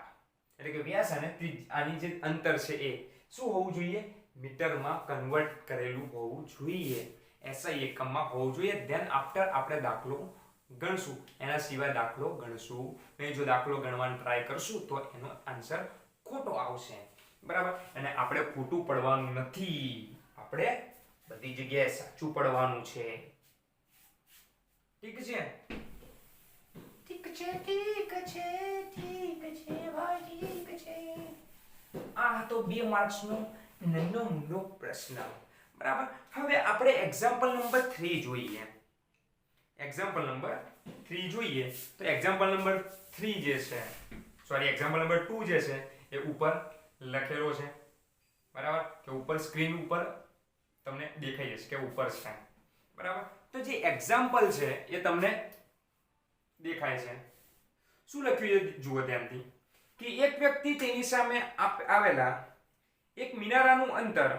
A: એટલે કે વ્યાસ અને આની જે અંતર છે એ શું હોવું જોઈએ, મીટરમાં કન્વર્ટ કરેલું હોવું જોઈએ, SI એકમમાં હોવું જોઈએ. ધેન આફ્ટર આપણે દાખલો ગણશું, એના સિવાય દાખલો ગણશું નહીં. જો દાખલો ગણવાનો ટ્રાય કરશું તો એનો આન્સર ખોટો આવશે. બરાબર, અને આપણે ખોટું પડવાનું નથી, આપણે બધી જગ્યાએ સાચું પડવાનું છે. ઠીક છે, ભાઈ ઠીક છે. આ તો 2 માર્ક્સનો નાનો મોટો પ્રશ્ન. બરાબર, હવે આપણે એક્ઝામ્પલ નંબર 3 જોઈએ. એક્ઝામ્પલ નંબર 3 જોઈએ તો એક્ઝામ્પલ નંબર 3 જે છે એક્ઝામ્પલ નંબર 2 જે છે એ ઉપર લખેલો છે. બરાબર, કે ઉપર સ્ક્રીન ઉપર તમને દેખાઈ જશે કે ઉપર છે. બરાબર, તો જે એક્ઝામ્પલ છે એ તમને દેખાય છે. શું લખ્યું છે જુઓ ધ્યાનથી, કે એક વ્યક્તિ તેની સામે આવેલા એક મિનારાનું અંતર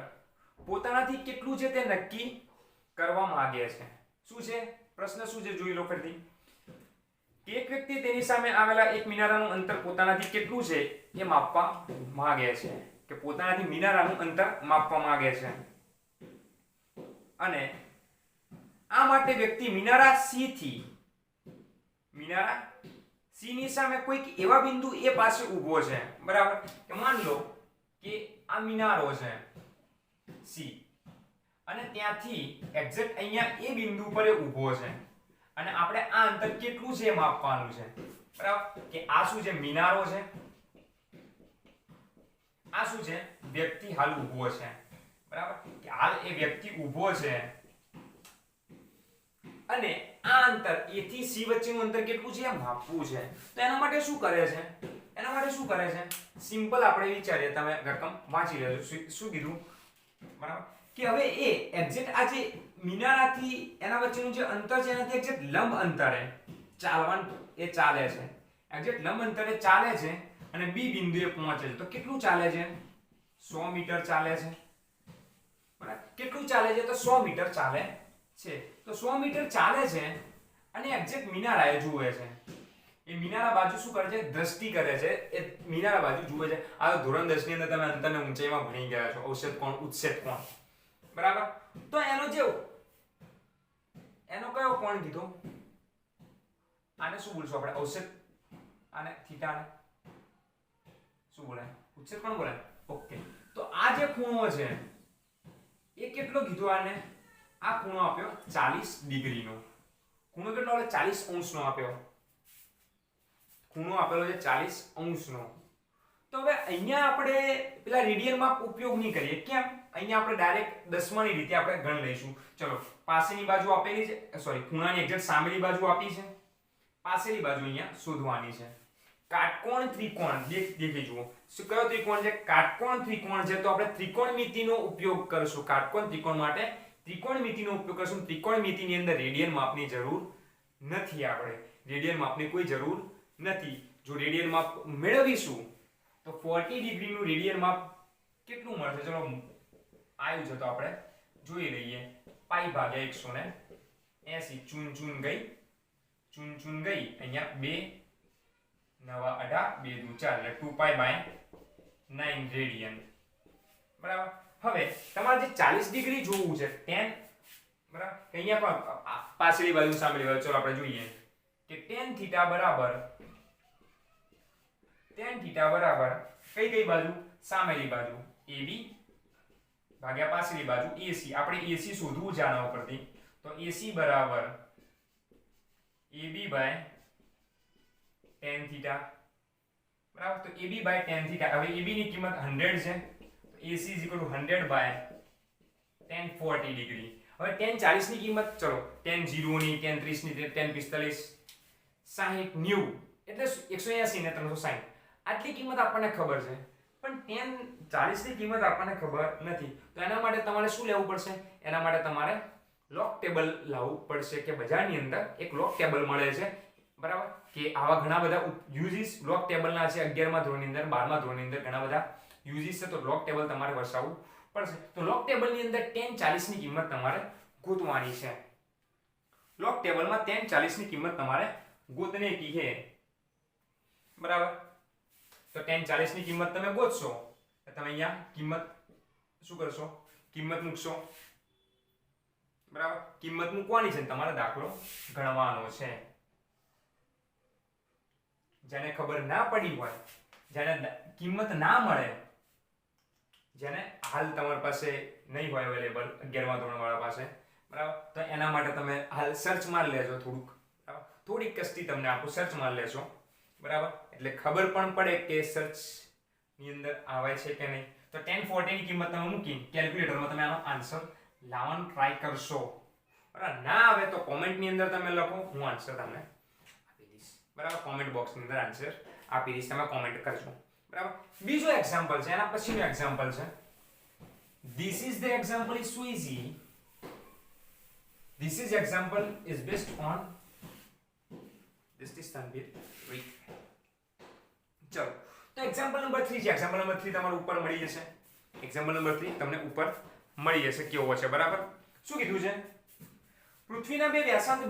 A: પોતાનાથી કેટલું છે તે નક્કી કરવા માંગે છે. શું છે પ્રશ્ન, શું છે જોઈ લો ફરીથી. કે એક વ્યક્તિ તેની સામે આવેલા એક મિનારાનું અંતર પોતાનાથી કેટલું છે એ માપવા માંગે છે, કે પોતાનાથી મિનારાનું અંતર માપવા માંગે છે. અને આ માટે વ્યક્તિ મિનારા C ની સામે કોઈક એવા બિંદુ A પાસે ઊભો છે. બરાબર, કે માન લો કે આ મિનારો છે C અને ત્યાંથી એક્ઝેક્ટ અહીંયા એ બિંદુ પર ઊભો છે અને આપણે આ અંતર કેટલું છે માપવાનું છે. બરાબર, કે આ શું છે મિનારો છે, આ શું છે વ્યક્તિ હાલ ઊભો છે. બરાબર, કે હાલ એ વ્યક્તિ ઊભો છે અને આ અંતર A થી C વચ્ચેનું અંતર કેટલું છે એ માપવું છે. તો એના માટે શું કરે છે, સિમ્પલ આપણે વિચારીએ, તમે રકમ વાંચી લેજો. શું કીધું, બરાબર, કે હવે એ એક્ઝેક્ટ આ જે મિનારાથી એના વચ્ચેનું જે અંતર છે એનાથી એક્ઝેક્ટ લંબ અંતરે ચાલવાનું એ ચાલે છે. એક્ઝેક્ટ લંબ અંતરે ચાલે છે અને B બિંદુએ પહોંચે છે. તો કેટલું ચાલે છે, 100 મીટર ચાલે છે. બરાબર, કેટલું ચાલે છે તો 100 મીટર ચાલે છે. તો 100 મીટર ચાલે છે અને એક્ઝેક્ટ મિનારાએ જુએ છે. એ મિનારા બાજુ શું કરે છે, દ્રષ્ટિ કરે છે, એ મિનારા બાજુ જુએ છે. આ ધોરણ 10 ની અંદર તમે અંતરને ઊંચાઈમાં ભણી ગયા છો, ઔષધ કોણ, ઉત્સેદ કોણ. બરાબર, તો એનો કયો કોણ કીધો, આને શું બોલશું આપણે, ઔષધ, આને થીટા ને શું બોલાય? ઉચ્છેદ કોણ બોલાય? ઓકે. તો આ જે ખૂણો છે એ કેટલો કીધું આને? આ ખૂણો આપ્યો 40 ડિગ્રીનો. ખૂણો કેટલો આપ્યો? 40 અંશનો આપ્યો. ખૂણો આપેલો છે 40 અંશનો. તો હવે અહીંયા આપણે પેલા રેડિયન માપ ઉપયોગ નહીં કરીએ. કેમ? અહીંયા આપણે ડાયરેક્ટ દસમાની રીતે આપણે ગણ લઈશું. ચલો, પાસેની બાજુ આપેલી છે, સોરી, ખૂણાની એક્ઝેક્ટ સામેની બાજુ આપી છે, પાસેની બાજુ અહીંયા શોધવાની છે. કાટકોણ ત્રિકોણ દેખી જુઓ. શું કયો ત્રિકોણ છે? કાટકોણ ત્રિકોણ છે. તો આપણે ત્રિકોણમિતિનો ઉપયોગ કરશું. કાટકોણ ત્રિકોણ માટે ત્રિકોણમિતિનો ઉપયોગ કરશું. ત્રિકોણમિતિની અંદર રેડિયન માપની જરૂર નથી. આપણે રેડિયન માપની કોઈ જરૂર નથી. જો રેડિયન માપ મેળવીશું તો 40 ડિગ્રીનું રેડિયન માપ કેટલું મળશે? ચલો આવ્યું છે તો આપણે જોઈ લઈએ. પાઈ ભાગ્યા 180. ચૂન ગઈ અહીંયા 2 નવા 18 2 દુ 4 એટલે 2 પાઈ બાય 9 રેડિયન. બરાબર. હવે તમારે જે 40 ડિગ્રી જોવું છે tan, બરાબર, કે અહીંયા પણ પાછળની બાજુ સામેની બાજુ ચલો આપણે જોઈએ કે tan થીટા બરાબર કઈ બાજુ? સામેની બાજુ AB ભાગ્યા પાછળની બાજુ AC. આપણે AC શોધવું છે આના ઉપરથી. તો AC બરાબર AB બાય tan થીટા. બરાબર. તો AB બાય tan થીટા. હવે AB ની કિંમત 100 છે. તો AC 100 બાય tan 40 ડિગ્રી. હવે tan 40 ની કિંમત, ચલો, tan 0 ની, tan 30 ની, tan 45, 60, 90 એટલે 180 ને 360. આટલી કિંમત આપણને ખબર છે, પણ tan 40 ની કિંમત આપણને ખબર નથી. તો એના માટે તમારે શું લેવું પડશે? એના માટે તમારે લોગ ટેબલ લાવવું પડશે. કે બજારની અંદર એક લોગ ટેબલ મળે છે, બરાબર, કે આવા ઘણા બધા યુઝિસ લોગ ટેબલના છે. 11મા ધોરણની અંદર, 12મા ધોરણની અંદર ઘણા બધા યુઝિસ છે. તો લોગ ટેબલ તમારે વસાવવું પડશે. તો લોગ ટેબલની અંદર tan 40 ની કિંમત તમારે ગોતવાની છે. લોગ ટેબલમાં tan 40 ની કિંમત તમારે ગોતને કી છે, બરાબર. તો tan 40 ની કિંમત તમે ગોતશો. તમે અહીંયા કિંમત શું કરશો? કિંમત મૂકશો, બરાબર. કિંમત મૂકવાની છે, તમારે દાખલો ગણવાનો છે. જેને ખબર ના પડી હોય, જેને કિંમત ના મળે, જેને હાલ તમારી પાસે નહીં હોય અવેલેબલ 11મા ધોરણ વાળા પાસે, બરાબર, તો એના માટે તમે હાલ સર્ચ માર લેજો. થોડીક કસ્તી તમને આપું, સર્ચ માર લેશો, બરાબર, એટલે ખબર પણ પડે કે સર્ચ ની અંદર આવે છે કે નહીં. તો tan 40 ની કિંમત તમે મૂકી કેલ્ક્યુલેટરમાં તમે આનો આન્સર લાવવાનો ટ્રાય કરશો. બરાબર. ના આવે તો કોમેન્ટ ની અંદર તમે લખો, હું આન્સર તમને આપી દઈશ. બરાબર. કોમેન્ટ બોક્સ ની અંદર આન્સર આપી દઈશ, તમે કોમેન્ટ કરજો. બરાબર. બીજો એક્ઝામ્પલ છે, એના પછીનો એક્ઝામ્પલ છે. This is the example is so easy. This is example is based on this is Tanvir. Wait. ચલો, તો એક્ઝામ્પલ નંબર 3 છે. એક્ઝામ્પલ નંબર 3 તમારું ઉપર મળી જશે. એક્ઝામ્પલ નંબર 3 તમને ઉપર મળી જશે. કેવો છે? બરાબર. શું કીધું છે? પૃથ્વીના બે વ્યાસાંત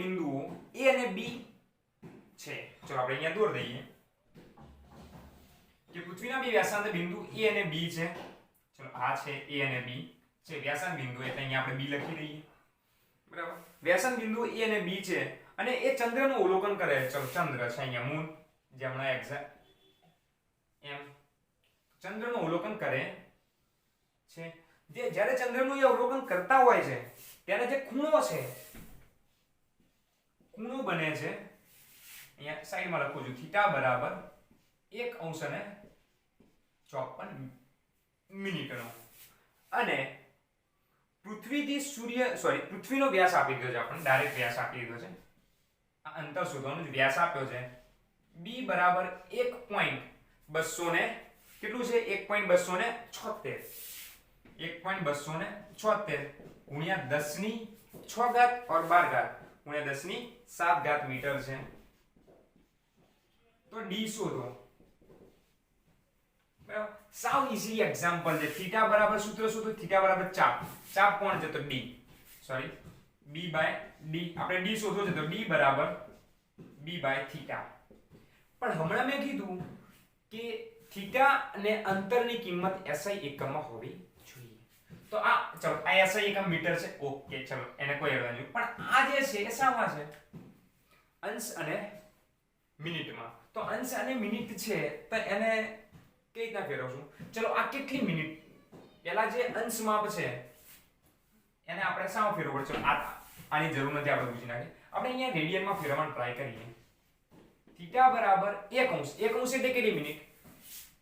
A: બિંદુઓ A અને B છે. ચલો આપણે અહીંયા દોર દઈએ કે પૃથ્વીના બે વ્યાસાંત બિંદુ A અને B છે. ચલો, આ છે A અને B છે વ્યાસાંત બિંદુ, એટલે અહીંયા આપણે B લખી દઈએ, બરાબર. વ્યાસાંત બિંદુ A અને B છે અને એ ચંદ્રનું અવલોકન કરે. ચલો, ચંદ્ર છે અહીંયા, મૂન, જે હમણાં એમ ચંદ્રનું અવલોકન કરે છે. જે જ્યારે ચંદ્રનું એ અવલોકન કરતા હોય છે ત્યારે જે ખૂણો છે, ખૂણો બને છે, અહીંયા સાઈડમાં લખું છું, થીટા બરાબર 1 અંશ અને 54 મિનિટનો. અને પૃથ્વીનો વ્યાસ આપી દીધો છે આપણને, ડાયરેક્ટ વ્યાસ આપી દીધો છે. આ અંતર શોધવાનો વ્યાસ આપ્યો છે b બરાબર 1.200 કેટલું છે? 1.276 ગુણ્યા 10 ની 6 ઘાત और 12 ઘાત ગુણ્યા 10 ની 7 ઘાત મીટર છે. તો d શોધો. બરાબર. સાવ ઈઝી એક્ઝામ્પલ છે. થીટા બરાબર સૂત્ર શોધો. થીટા બરાબર ચાપ કોણ છે? તો d, sorry, b by d. આપણે d શોધવો છે તો d બરાબર b બાય થીટા. પણ હમણાં મેં કીધું કે થીટા અને અંતરની કિંમત SI એકમમાં હોવી જોઈએ. તો આ, ચલો, આ SI એકમ મીટર છે. ઓકે, ચલો, એને કોઈ અડવાનું. પણ આ જે છે એ શામાં છે? અંશ અને મિનિટમાં. તો અંશ અને મિનિટ છે તો એને કઈ રીતના ફેરવશું? ચલો આ કેટલી મિનિટ, પેલા જે અંશ માપ છે એને આપણે સાવ ફેરવવું પડશે. આની જરૂર નથી, આપણે પૂછી નાખીએ. આપણે અહીંયા રેડિયનમાં ફેરવવાનો ટ્રાય કરીએ. થીટા બરાબર 1 અંશ. 1 અંશ એટલે કેટલી મિનિટ?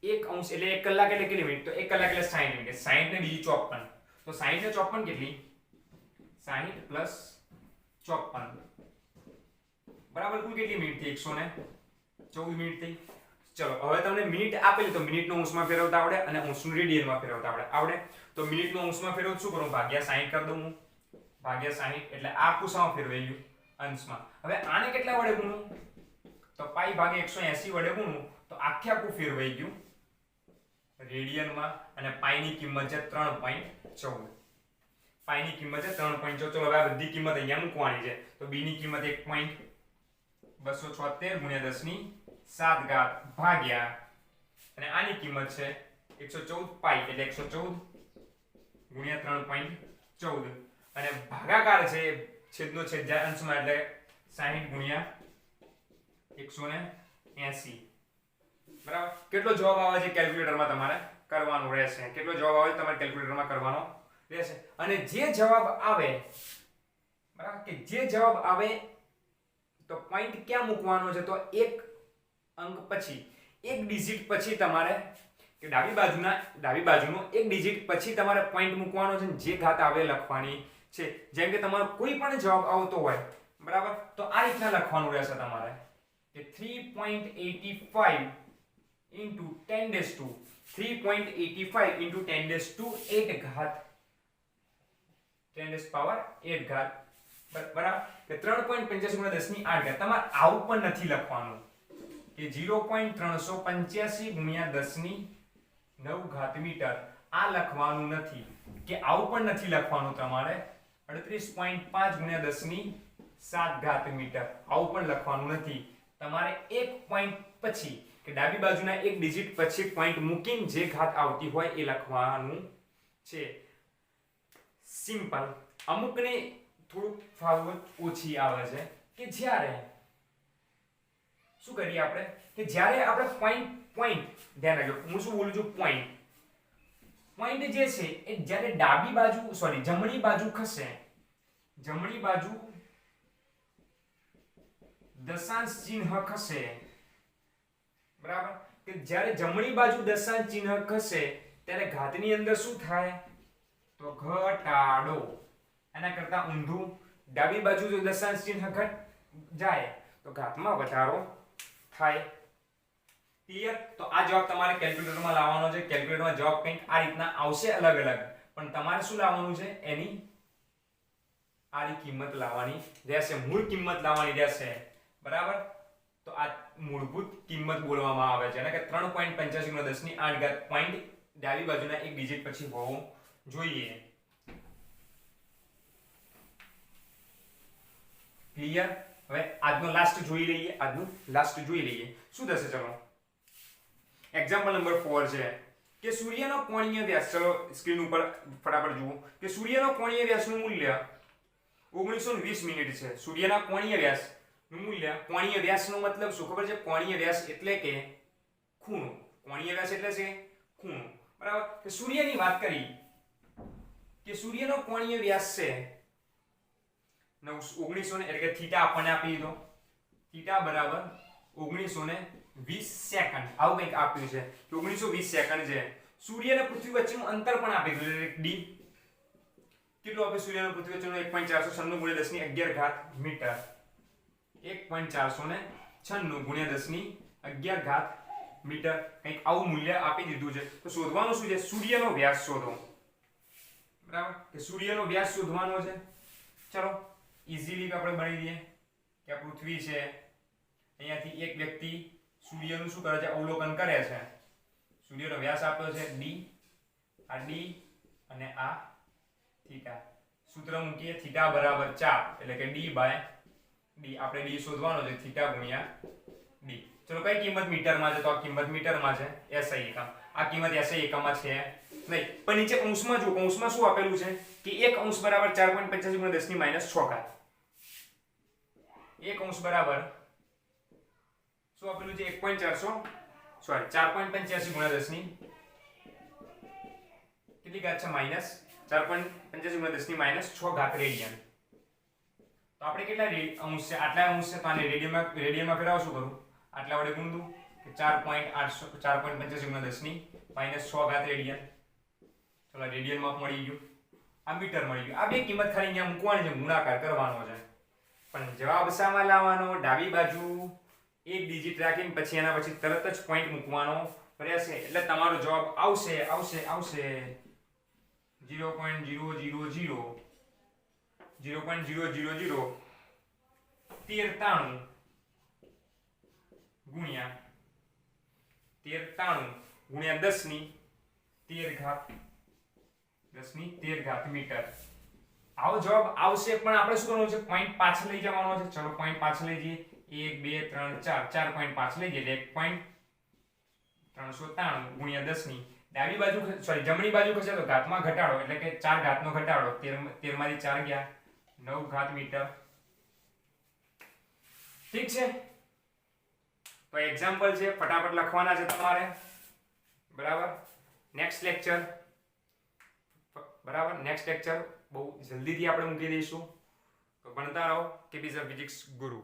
A: 1 અંશ એટલે 1 કલાક એટલે કેટલી મિનિટ? તો 1 કલાક એટલે 60 મિનિટ. 60 ને બીજી 54. તો 60 ને 54 કેટલી? 60 પ્લસ 54 બરાબર કુલ કેટલી મિનિટ થઈ? 114 મિનિટ થઈ. ચલો હવે તમને મિનિટ આપેલી તો મિનિટનો અંશમાં ફેરવતા આવડે અને અંશનું રેડિયનમાં ફેરવતા આવડે. તો મિનિટનો અંશમાં ફેરવું શું કરું? ભાગ્યા 60 કરી દઉં હું. ભાગ્યા 60 એટલે આ કુસામાં ફેરવાઈ ગયું અંશમાં. હવે આને કેટલા વડે ગુણું? તો પાઈ ભાગે 180 વડે ગુણું તો આખે આખું ફેરવાઈ ગયું રેડિયનમાં અને પાઈની કિંમત છે 3.14. પાઈની કિંમત છે 3.14. ચલો હવે આ બધી કિંમત અહીંયા મૂકવાની છે. તો b ની કિંમત 1.276 ગુણ્યા 10 ની 7 ઘાત ભાગ્યા અને આની કિંમત છે 114 પાઈ એટલે 114 ગુણ્યા 3.14 અને ભાગાકાર છે છેદનો છેદ જાય અંશમાં એટલે 60 ગુણ્યા 180. બરાબર. કેટલો જવાબ આવે છે કેલ્ક્યુલેટરમાં તમારે કરવાનો રહેશે? કેટલો જવાબ આવે તમારે કેલ્ક્યુલેટરમાં કરવાનો રહેશે? અને જે જવાબ આવે, બરાબર, કે જે જવાબ આવે તો પોઈન્ટ ક્યાં મૂકવાનો છે? તો એક અંક પછી, એક ડિજિટ પછી તમારે કે ડાબી બાજુનો એક ડિજિટ પછી તમારે પોઈન્ટ મૂકવાનો છે. જે ઘાત આવે લખવાની છે. જેમ કે તમારો કોઈ પણ જવાબ આવતો હોય, બરાબર, તો આ રીતના લખવાનું રહેશે તમારે કે 3.85 into 10 ઘાત 10 પાવર 8 ઘાત, બરાબર, કે 3.85 ગુણ્યા 10 ની 8 ઘાત. તમારે આવું પણ નથી લખવાનું કે 0.385 ગુણ્યા 10 ની 9 ઘાત મીટર. આ લખવાનું નથી કે આવું પણ નથી લખવાનું તમારે 38.5 ગુણ્યા 10 ની 7 ઘાત મીટર. આવું પણ લખવાનું નથી. તમારે એક પોઈન્ટ પછી કે ડાબી બાજુના એક ડિજિટ પછી પોઈન્ટ મૂકીને જે ઘાત આવતી હોય એ લખવાનું છે. સિમ્પલ. અમુકને થોડુંક ફાવત ઓછી આવે છે કે જ્યારે શું કરીએ આપણે કે જ્યારે આપણે પોઈન્ટ ધ્યાન રાખજો, હું શું બોલું છું? પોઈન્ટ જે છે એ જ્યારે જમણી બાજુ ખસે, જમણી બાજુ દશાંશ ચિહ્ન ખસે, બરાબર, કે જ્યારે જમણી બાજુ દશાંશ ચિહ્ન ખસે ત્યારે ઘાતની અંદર શું થાય? તો ઘટાડો. એના કરતા ઊંધું, ડાબી બાજુ જો દશાંશ ચિહ્ન ઘટ જાય તો ઘાતમાં વધારો થાય. ક્લિયર? તો આ જવાબ તમારે કેલ્ક્યુલેટરમાં લાવવાનો છે. કેલ્ક્યુલેટરમાં જવાબ કંઈક આ રીતના આવશે અલગ અલગ, પણ તમારે શું લાવવાનું છે? એની આની કિંમત લાવવાની રહેશે, મૂળ કિંમત લાવવાની રહેશે. બરાબર. તો આ મૂળભૂત કિંમત બોલવામાં આવે છે અને કે 3.85 ગુણ્યા 10 ની 8 ઘાત પોઈન્ટ ડાબી બાજુના એક ડિજિટ પછી હોવું જોઈએ. ક્લિયર? હવે આજનો લાસ્ટ જોઈ લઈએ. શું થશે? ચલો એક્ઝામ્પલ નંબર 4 છે કે સૂર્યનો કોણીય વ્યાસ. ચલો સ્ક્રીન ઉપર ફટાફટ જુઓ કે સૂર્યનો કોણીય વ્યાસનું મૂલ્ય 1920 મિનિટ છે. સૂર્યના કોણીય વ્યાસ નું મૂલ્ય, કોણીય વ્યાસનો મતલબ શું ખબર છે? કોણીય વ્યાસ એટલે કે ખૂણો. કોણીય વ્યાસ એટલે છે ખૂણો, બરાબર. કે સૂર્યની વાત કરી કે સૂર્યનો કોણીય વ્યાસ છે 1900 એટલે કે થીટા આપણને આપી દીધો. થીટા બરાબર 1920 સેકન્ડ, આવું કંઈક આપ્યું છે કે 1920 સેકન્ડ છે. સૂર્ય અને પૃથ્વી વચ્ચેનું અંતર પણ આપી દીધું છે ડી. કેટલું આપે? સૂર્ય અને પૃથ્વી વચ્ચેનું 1.496 ગુણ્યા 10 ની 11 ઘાત મીટર. 1.496 ગુણ્યા 10 ની 11 ઘાત મીટર. કંઈક આવું મૂલ્ય આપી દીધું છે. તો શોધવાનું શું છે? સૂર્યનો વ્યાસ શોધો, બરાબર, કે સૂર્યનો વ્યાસ શોધવાનો છે. ચલો ઈઝીલી આપણે બની દઈએ કે આ પૃથ્વી છે, અહીંયાથી એક વ્યક્તિ સૂર્યનું શું કરે છે? અવલોકન કરે છે. સૂર્યનો વ્યાસ આપ્યો છે d, આ d અને આ થીટા. સૂત્ર મૂકીએ થીટા બરાબર 4 એટલે કે d બાય d. આપણે d શોધવાનો છે થીટા ગુણ્યા d. ચલો કઈ કિંમત મીટરમાં છે? તો આ કિંમત મીટરમાં છે, SI એકમ. આ કિંમત SI એકમમાં છે નહીં, પણ નીચે કૌંસમાં જો, કૌંસમાં શું આપેલું છે કે 1 અંશ બરાબર 4.85 ગુણ્યા 10 ની -6 ઘાત. 1 અંશ બરાબર શું આપેલું છે 1.400 સોરી 4.85 ગુણ્યા 10 ની કેટલી ઘાત છે માઈનસ 4.85 ગુણ્યા 10 ની માઈનસ 6 ઘાત રેડિયન. તો આપણે કેટલા અંશ છે આટલા અંશ છે તો આને રેડિયનમાં ફેરવો શું કરું આટલા વડે ગુણ દઉં કે 4.85 ગુણ્યા 10 ની માઈનસ 6 ઘાત રેડિયન. ચલો રેડિયન માં મળી ગયું આ મીટર મળી ગયું. આ બે કિંમત ખાલી અહીંયા મૂકવાની છે ગુણાકાર કરવાનો છે પણ જવાબ શામાં લાવવાનો ડાબી બાજુ એક ડિજિટ રાખીને પછી એના પછી તરત જ પોઈન્ટ મૂકવાનો રહેશે એટલે તમારો જવાબ આવશે 0.000 ગુણ્યા 10 ની 13 ઘાત મીટર. આવો જવાબ આવશે પણ આપણે શું કરવાનું છે પોઈન્ટ પાછળ લઈ જવાનો છે. ચલો પોઈન્ટ પાછળ લઈ જઈએ 1 2 3 4 પોઈન્ટ પાછળ લઈ જઈએ 1.393 ગુણ્યા 10 ની ડાબી બાજુ સોરી જમણી બાજુ ખસે તો ઘાતમાં ઘટાડો એટલે કે 4 ઘાતનો ઘટાડો 13 માંથી 4 ગયા 9 ઘાત મીટર. ઠીક છે તો એક્ઝામ્પલ છે ફટાફટ લખવાના છે તમારે બરાબર. નેક્સ્ટ લેક્ચર બહુ જલ્દીથી આપણે મૂકી દઈશું તો ભણતા રહો. કેપીસી ફિઝિક્સ ગુરુ.